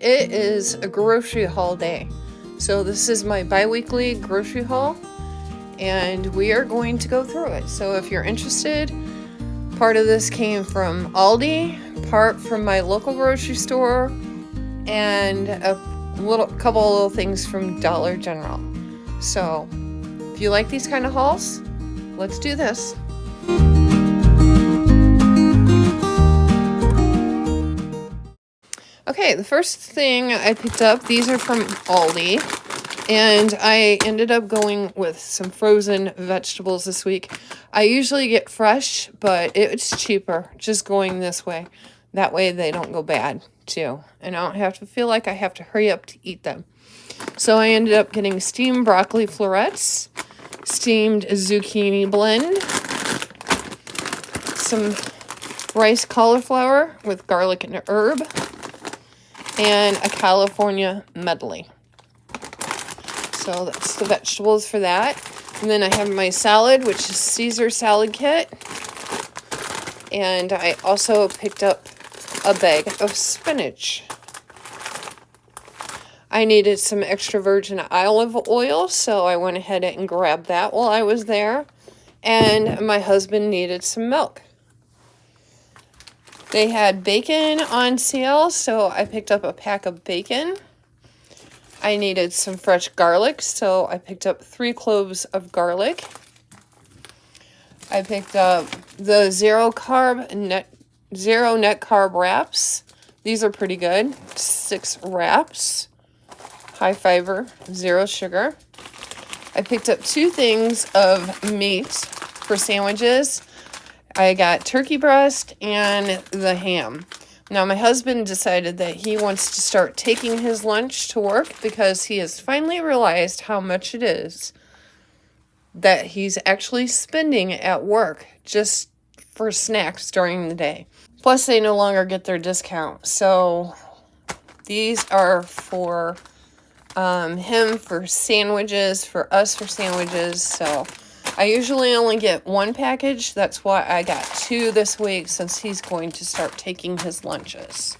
It is a grocery haul day. So this is my bi-weekly grocery haul and we are going to go through it. So if you're interested, part of this came from Aldi, part from my local grocery store, and a couple of little things from Dollar General. So if you like these kind of hauls, let's do this. Okay, the first thing I picked up, these are from Aldi, and I ended up going with some frozen vegetables this week. I usually get fresh, but it's cheaper just going this way. That way they don't go bad, too, and I don't have to feel like I have to hurry up to eat them. So I ended up getting steamed broccoli florets, steamed zucchini blend, some rice cauliflower with garlic and herb, and a California medley. So that's the vegetables for that. And then I have my salad, which is Caesar salad kit. And I also picked up a bag of spinach. I needed some extra virgin olive oil, so I went ahead and grabbed that while I was there. And my husband needed some milk. They had bacon on sale, so I picked up a pack of bacon. I needed some fresh garlic, so I picked up 3 cloves of garlic. I picked up the zero net carb wraps. These are pretty good. 6 wraps. High fiber, 0 sugar. I picked up 2 things of meat for sandwiches. I got turkey breast and the ham. Now, my husband decided that he wants to start taking his lunch to work because he has finally realized how much it is that he's actually spending at work just for snacks during the day. Plus, they no longer get their discount. So, these are for him for sandwiches, for us for sandwiches, so I usually only get 1 package. That's why I got 2 this week since he's going to start taking his lunches.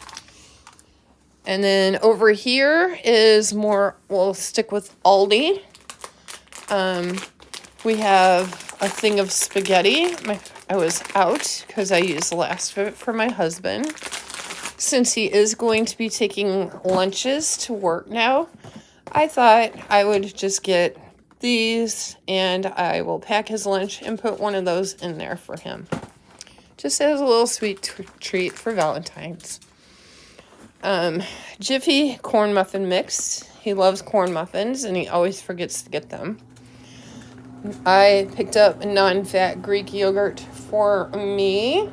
And then over here is more, we'll stick with Aldi. We have a thing of spaghetti. I was out because I used the last of it for my husband. Since he is going to be taking lunches to work now, I thought I would just get these, and I will pack his lunch and put one of those in there for him. Just as a little sweet treat for Valentine's. Jiffy corn muffin mix. He loves corn muffins, and he always forgets to get them. I picked up non-fat Greek yogurt for me.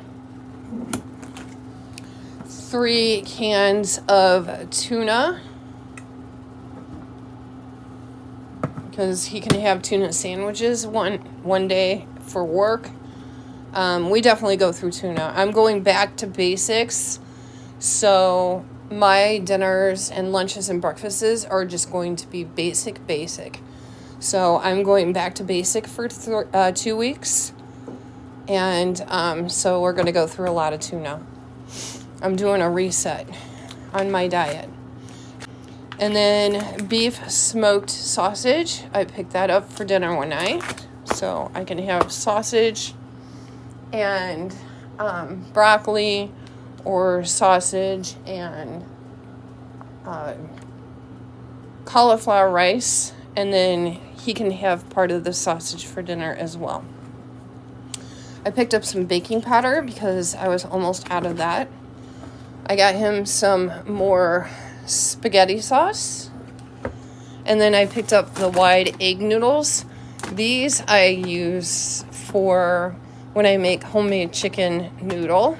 3 cans of tuna, because he can have tuna sandwiches one day for work. We definitely go through tuna. I'm going back to basics, so my dinners and lunches and breakfasts are just going to be basic. So I'm going back to basic for 2 weeks, and so we're going to go through a lot of tuna. I'm doing a reset on my diet. And then beef smoked sausage. I picked that up for dinner one night. So I can have sausage and broccoli, or sausage and cauliflower rice. And then he can have part of the sausage for dinner as well. I picked up some baking powder because I was almost out of that. I got him some more spaghetti sauce, and then I picked up the wide egg noodles. These I use for when I make homemade chicken noodle,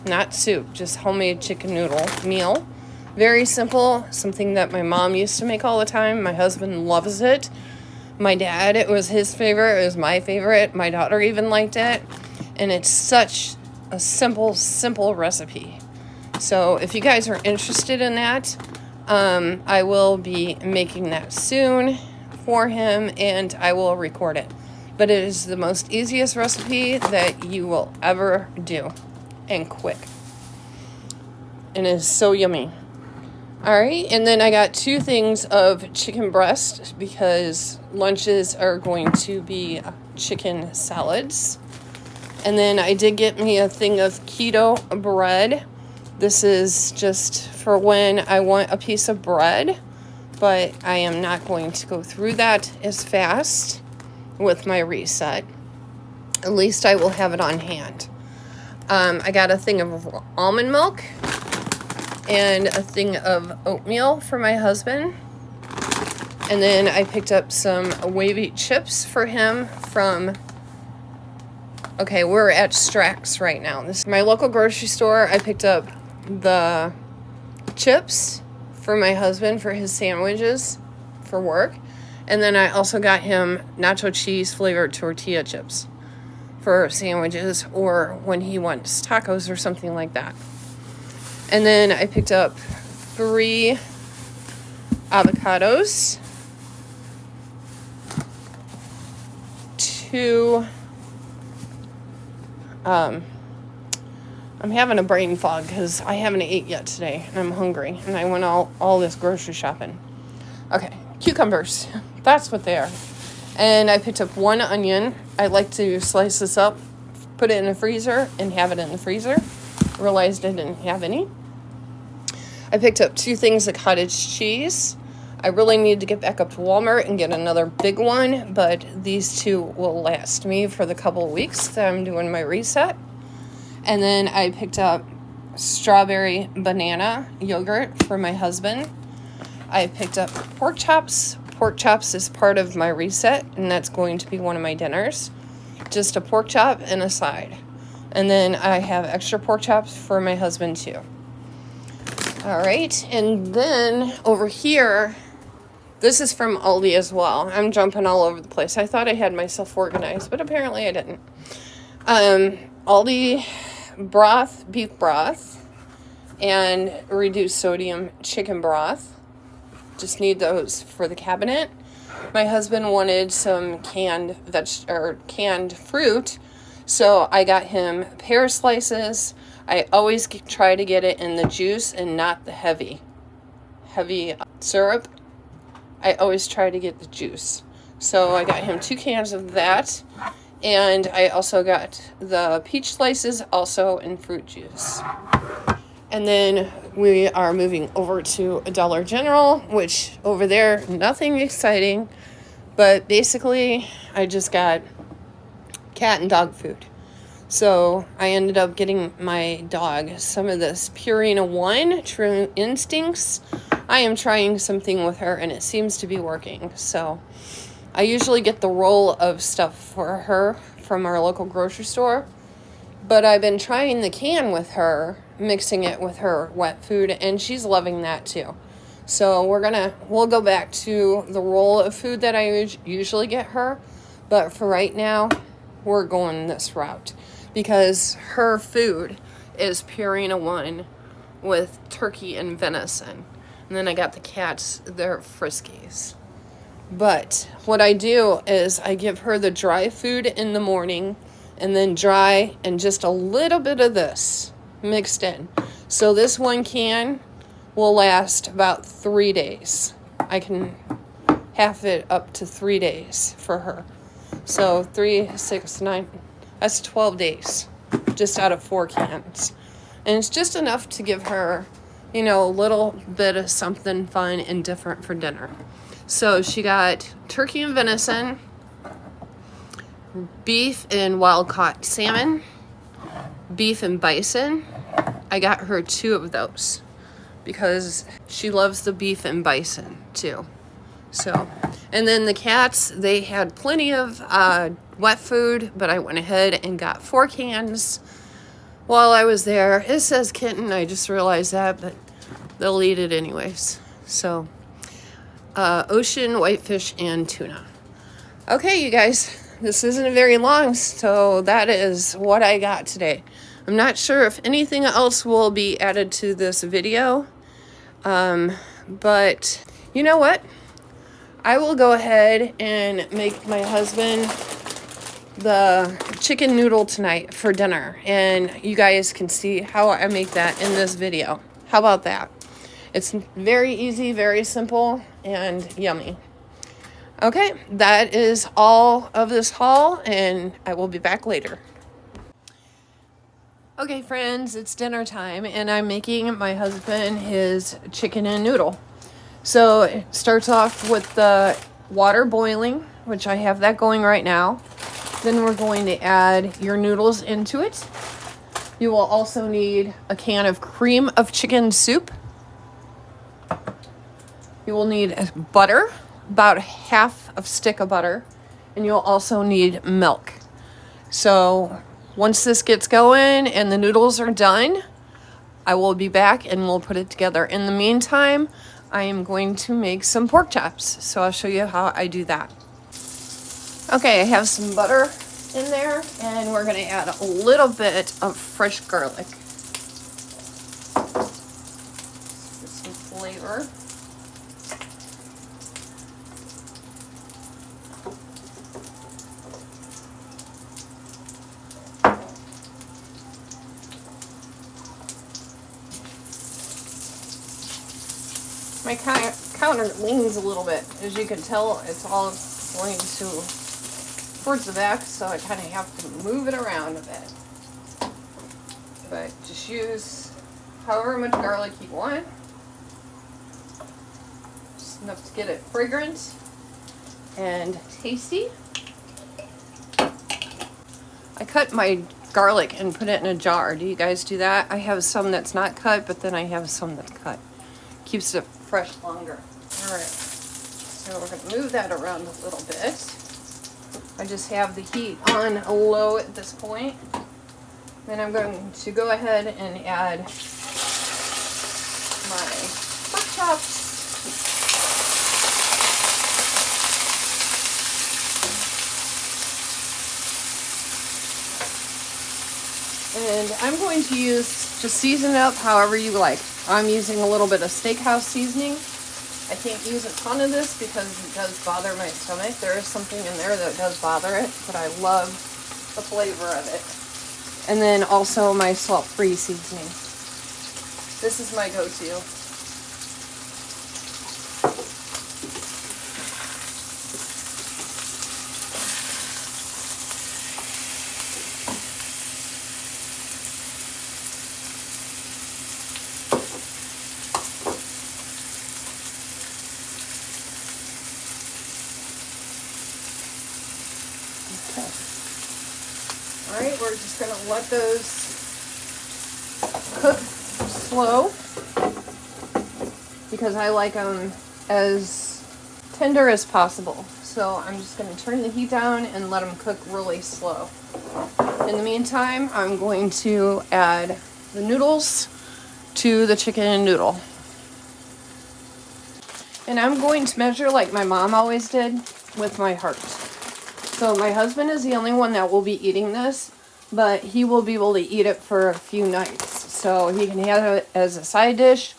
not soup, just homemade chicken noodle meal. Very simple, something that my mom used to make all the time. My husband loves it. My dad, it was his favorite. It was my favorite. My daughter even liked it, and it's such a simple recipe. So if you guys are interested in that, I will be making that soon for him, and I will record it. But it is the most easiest recipe that you will ever do, and quick. And it is so yummy. All right, and then I got 2 things of chicken breast because lunches are going to be chicken salads. And then I did get me a thing of keto bread. This is just for when I want a piece of bread, but I am not going to go through that as fast with my reset. At least I will have it on hand. I got a thing of almond milk and a thing of oatmeal for my husband. And then I picked up some wavy chips for him from... Okay, we're at Strax right now. This is my local grocery store. I picked up the chips for my husband for his sandwiches for work. And then I also got him nacho cheese flavored tortilla chips for sandwiches or when he wants tacos or something like that. And then I picked up 3 avocados, 2... I'm having a brain fog because I haven't ate yet today and I'm hungry and I went all this grocery shopping. Okay, cucumbers. That's what they are. And I picked up 1 onion. I like to slice this up, put it in the freezer, and have it in the freezer. Realized I didn't have any. I picked up 2 things of cottage cheese. I really need to get back up to Walmart and get another big one, but these 2 will last me for the couple of weeks that I'm doing my reset. And then I picked up strawberry banana yogurt for my husband. I picked up pork chops. Pork chops is part of my reset, and that's going to be one of my dinners. Just a pork chop and a side. And then I have extra pork chops for my husband too. All right, and then over here, this is from Aldi as well. I'm jumping all over the place. I thought I had myself organized, but apparently I didn't. Aldi broth, beef broth, and reduced sodium chicken broth. Just need those for the cabinet. My husband wanted some canned fruit, so I got him pear slices. I always try to get it in the juice and not the heavy syrup. I always try to get the juice. So I got him 2 cans of that. And I also got the peach slices also in fruit juice. And then we are moving over to a Dollar General, which over there, nothing exciting. But basically, I just got cat and dog food. So I ended up getting my dog some of this Purina 1 True Instincts. I am trying something with her and it seems to be working. So I usually get the roll of stuff for her from our local grocery store. But I've been trying the can with her, mixing it with her wet food, and she's loving that too. So we'll go back to the roll of food that I usually get her. But for right now, we're going this route. Because her food is Purina 1 with turkey and venison. And then I got the cats their Friskies. But what I do is I give her the dry food in the morning and then dry and just a little bit of this mixed in. So this 1 can will last about 3 days. I can half it up to 3 days for her. So 3, 6, 9... That's 12 days, just out of 4 cans. And it's just enough to give her, a little bit of something fun and different for dinner. So she got turkey and venison, beef and wild-caught salmon, beef and bison. I got her 2 of those because she loves the beef and bison too. So, and then the cats, they had plenty of wet food, but I went ahead and got 4 cans while I was there. It says kitten, I just realized that, but they'll eat it anyways. So, ocean, whitefish, and tuna. Okay, you guys, this isn't very long, so that is what I got today. I'm not sure if anything else will be added to this video, but you know what? I will go ahead and make my husband the chicken noodle tonight for dinner. And you guys can see how I make that in this video. How about that? It's very easy, very simple, and yummy. Okay, that is all of this haul, and I will be back later. Okay, friends, it's dinner time, and I'm making my husband his chicken and noodle. So it starts off with the water boiling, which I have that going right now. Then we're going to add your noodles into it. You will also need a can of cream of chicken soup. You will need butter, about half a stick of butter, and you'll also need milk. So once this gets going and the noodles are done, I will be back and we'll put it together. In the meantime, I am going to make some pork chops. So I'll show you how I do that. Okay, I have some butter in there, and we're going to add a little bit of fresh garlic. Get some flavor. My counter leans a little bit. As you can tell, it's all going towards the back, so I kind of have to move it around a bit. But just use however much garlic you want. Just enough to get it fragrant and tasty. I cut my garlic and put it in a jar. Do you guys do that? I have some that's not cut, but then I have some that's cut. Keeps it fresh longer. All right, so we're going to move that around a little bit. I just have the heat on low at this point. Then I'm going to go ahead and add my pork chops. And I'm going to use, just season it up however you like. I'm using a little bit of steakhouse seasoning. I can't use a ton of this because it does bother my stomach. There is something in there that does bother it, but I love the flavor of it. And then also my salt-free seasoning. This is my go-to. Alright, we're just going to let those cook slow because I like them as tender as possible. So I'm just going to turn the heat down and let them cook really slow. In the meantime, I'm going to add the noodles to the chicken and noodle. And I'm going to measure like my mom always did with my heart. So my husband is the only one that will be eating this, but he will be able to eat it for a few nights. So he can have it as a side dish,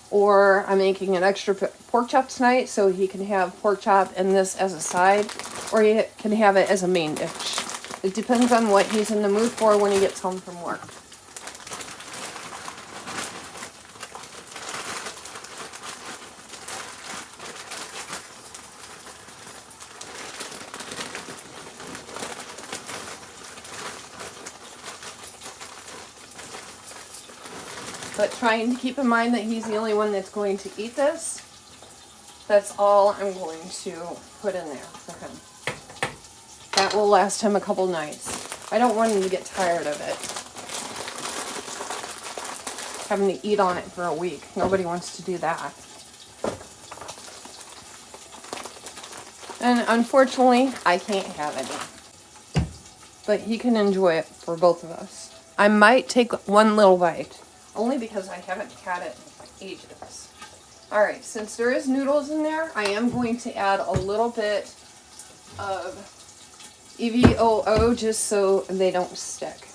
or I'm making an extra pork chop tonight, so he can have pork chop and this as a side, or he can have it as a main dish. It depends on what he's in the mood for when he gets home from work. But trying to keep in mind that he's the only one that's going to eat this. That's all I'm going to put in there for him. That will last him a couple nights. I don't want him to get tired of it. Having to eat on it for a week. Nobody wants to do that. And unfortunately, I can't have any. But he can enjoy it for both of us. I might take one little bite. Only because I haven't had it in ages. Alright, since there is noodles in there, I am going to add a little bit of EVOO just so they don't stick.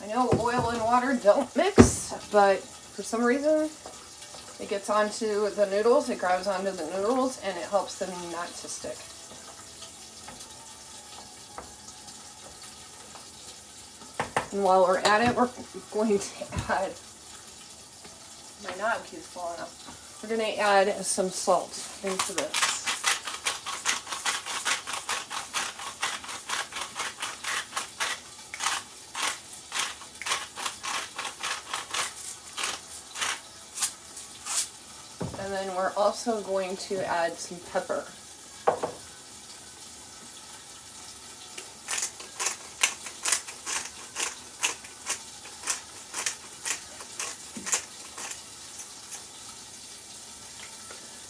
I know oil and water don't mix, but for some reason it gets onto the noodles, it grabs onto the noodles, and it helps them not to stick. And while we're at it, we're going to add, my knob keeps falling off. We're going to add some salt into this. And then we're also going to add some pepper.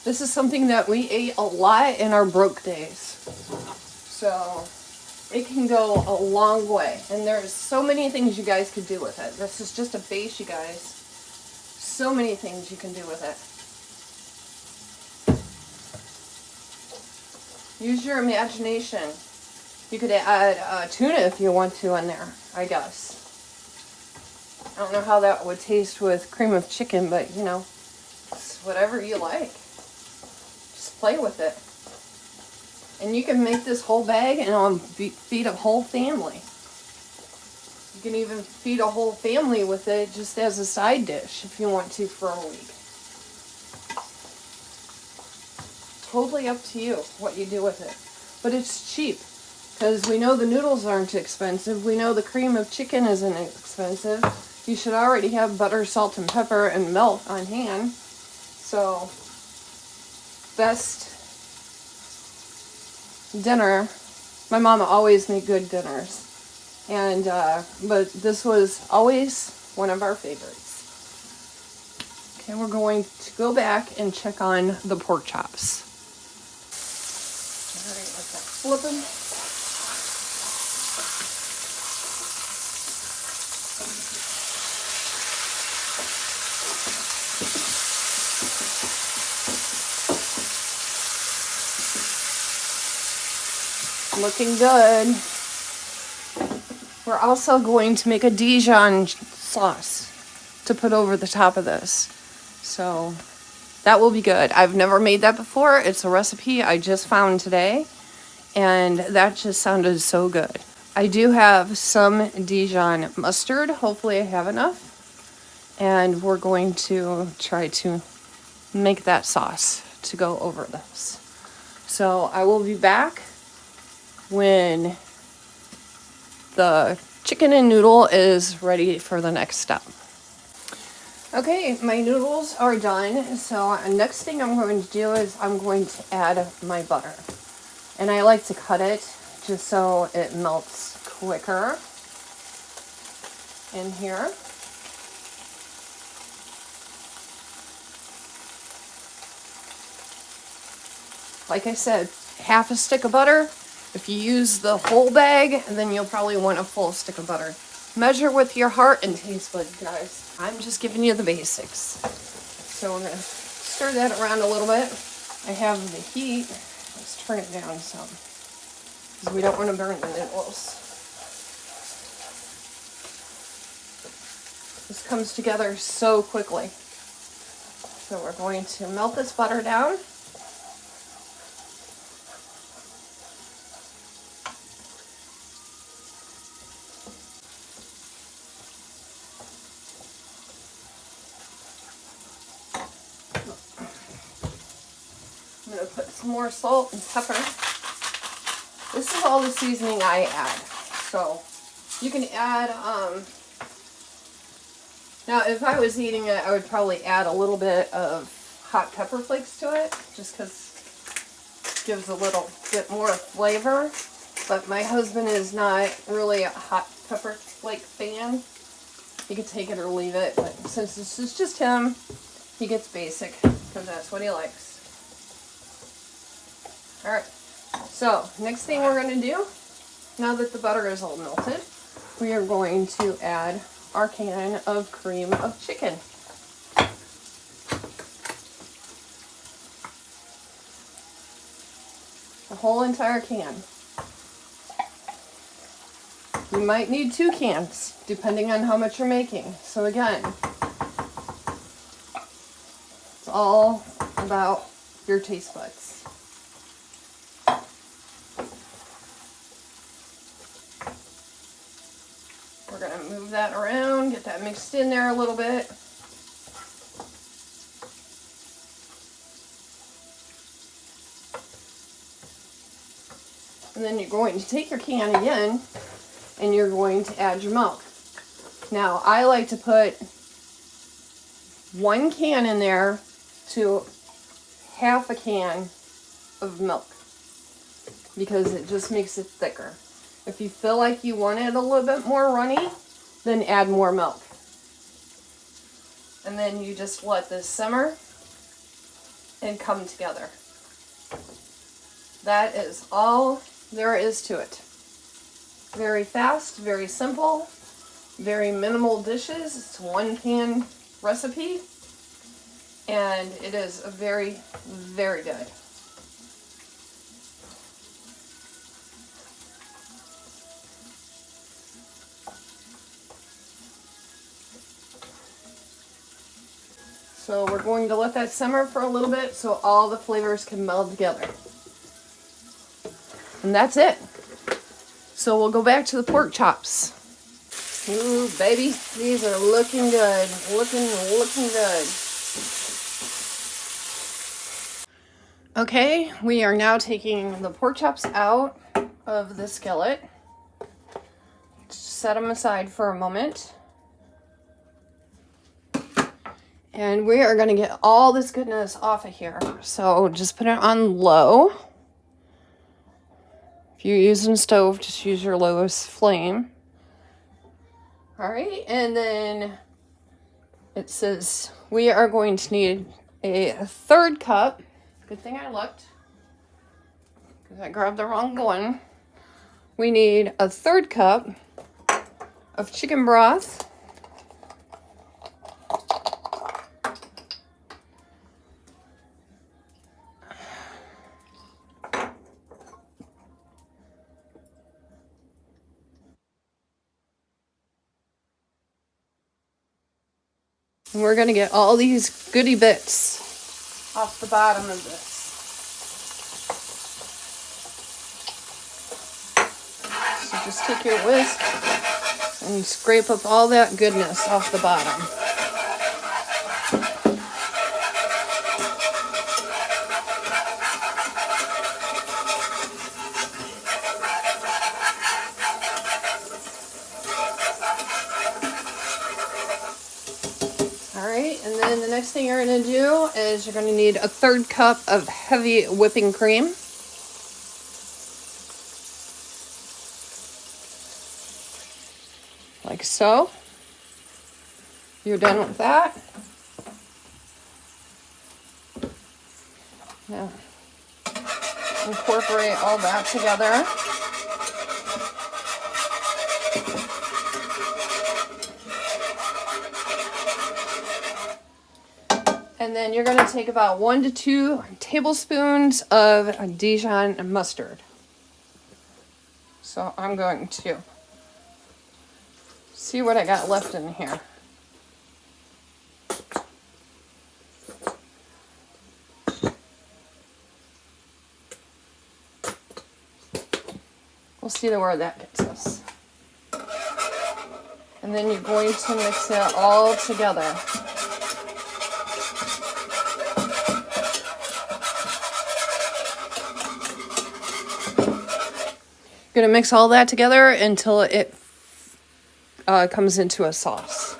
This is something that we ate a lot in our broke days. So it can go a long way. And there's so many things you guys could do with it. This is just a base, you guys. So many things you can do with it. Use your imagination. You could add tuna if you want to in there, I guess. I don't know how that would taste with cream of chicken, but you know, it's whatever you like. Just play with it. And you can make this whole bag and feed a whole family. You can even feed a whole family with it just as a side dish if you want to for a week. Totally up to you what you do with it. But it's cheap because we know the noodles aren't expensive. We know the cream of chicken isn't expensive. You should already have butter, salt, and pepper and milk on hand. So, best dinner. My mama always made good dinners. And, but this was always one of our favorites. Okay, we're going to go back and check on the pork chops. All right, let that flip them. Looking good. We're also going to make a Dijon sauce to put over the top of this. So that will be good. I've never made that before. It's a recipe I just found today. And that just sounded so good. I do have some Dijon mustard. Hopefully I have enough. And we're going to try to make that sauce to go over this. So I will be back when the chicken and noodle is ready for the next step. Okay, my noodles are done. So next thing I'm going to do is I'm going to add my butter. And I like to cut it just so it melts quicker in here. Like I said, half a stick of butter. If you use the whole bag, then you'll probably want a full stick of butter. Measure with your heart and taste bud, guys. I'm just giving you the basics. So we're going to stir that around a little bit. I have the heat. Let's turn it down some, because we don't want to burn the noodles. This comes together so quickly. So we're going to melt this butter down. I'm going to put some more salt and pepper. This is all the seasoning I add. So you can add, now if I was eating it, I would probably add a little bit of hot pepper flakes to it, just because it gives a little bit more flavor. But my husband is not really a hot pepper flake fan. He could take it or leave it, but since this is just him, he gets basic, because that's what he likes. Alright, so next thing we're going to do, now that the butter is all melted, we are going to add our can of cream of chicken. The whole entire can. You might need 2 cans, depending on how much you're making. So again, it's all about your taste buds. We're going to move that around, get that mixed in there a little bit. And then you're going to take your can again and you're going to add your milk. Now, I like to put 1 can in there to half a can of milk because it just makes it thicker. If you feel like you want it a little bit more runny, then add more milk. And then you just let this simmer and come together. That is all there is to it. Very fast, very simple, very minimal dishes. It's a 1-pan recipe, and it is very, very good. So we're going to let that simmer for a little bit so all the flavors can meld together. And that's it. So we'll go back to the pork chops. Ooh, baby, these are looking good. Looking good. Okay, we are now taking the pork chops out of the skillet. Set them aside for a moment. And we are going to get all this goodness off of here. So just put it on low. If you're using a stove, just use your lowest flame. All right, and then it says we are going to need a 1/3 cup. Good thing I looked, because I grabbed the wrong one. We need a 1/3 cup of chicken broth. And we're going to get all these goody bits off the bottom of this. So just take your whisk and scrape up all that goodness off the bottom. And then the next thing you're going to do is you're going to need a 1/3 cup of heavy whipping cream. Like so. You're done with that. Now, incorporate all that together. And then you're going to take about 1 to 2 tablespoons of Dijon mustard. So I'm going to see what I got left in here. We'll see where that gets us. And then you're going to mix it all together. Going to mix all that together until it comes into a sauce.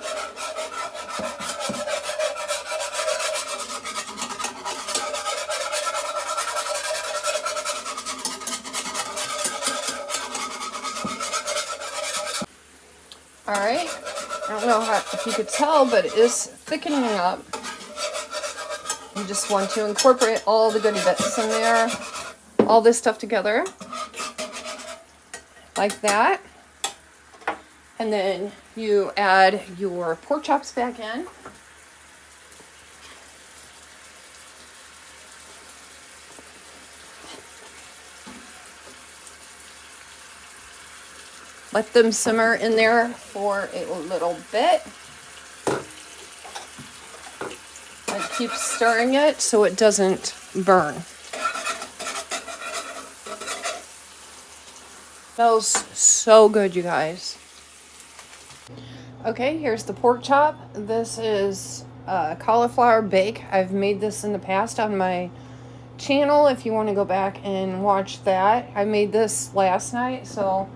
All right, I don't know if you could tell, but it is thickening up. You just want to incorporate all the goody bits in there, all this stuff together. Like that. And then you add your pork chops back in. Let them simmer in there for a little bit. And keep stirring it so it doesn't burn. Smells so good, you guys. Okay, here's the pork chop. This is cauliflower bake. I've made this in the past on my channel if you want to go back and watch that. I made this last night, so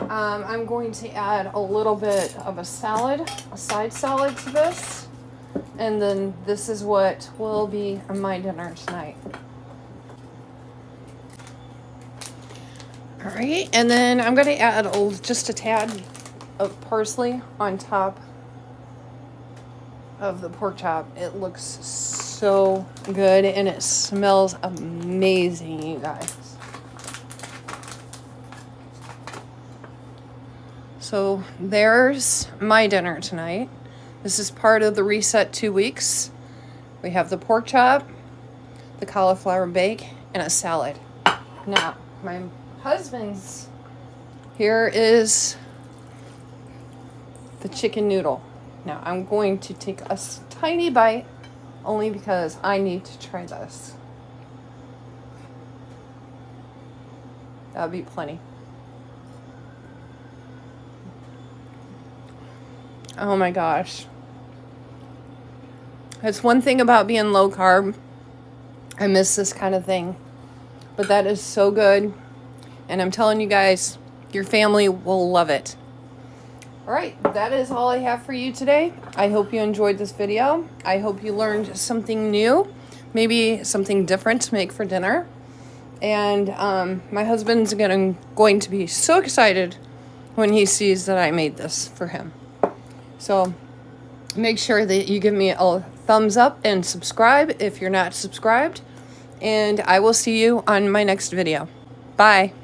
I'm going to add a little bit of a salad, a side salad to this. And then this is what will be my dinner tonight. All right, and then I'm going to add just a tad of parsley on top of the pork chop. It looks so good and it smells amazing, you guys. So there's my dinner tonight. This is part of the reset 2 weeks. We have the pork chop, the cauliflower bake, and a salad. Now, my husband's, here is the chicken noodle. Now, I'm going to take a tiny bite, only because I need to try this. That'll be plenty. Oh my gosh. That's one thing about being low carb. I miss this kind of thing. But that is so good. And I'm telling you guys, your family will love it. All right, that is all I have for you today. I hope you enjoyed this video. I hope you learned something new, maybe something different to make for dinner. And my husband's going to be so excited when he sees that I made this for him. So make sure that you give me a thumbs up and subscribe if you're not subscribed. And I will see you on my next video. Bye.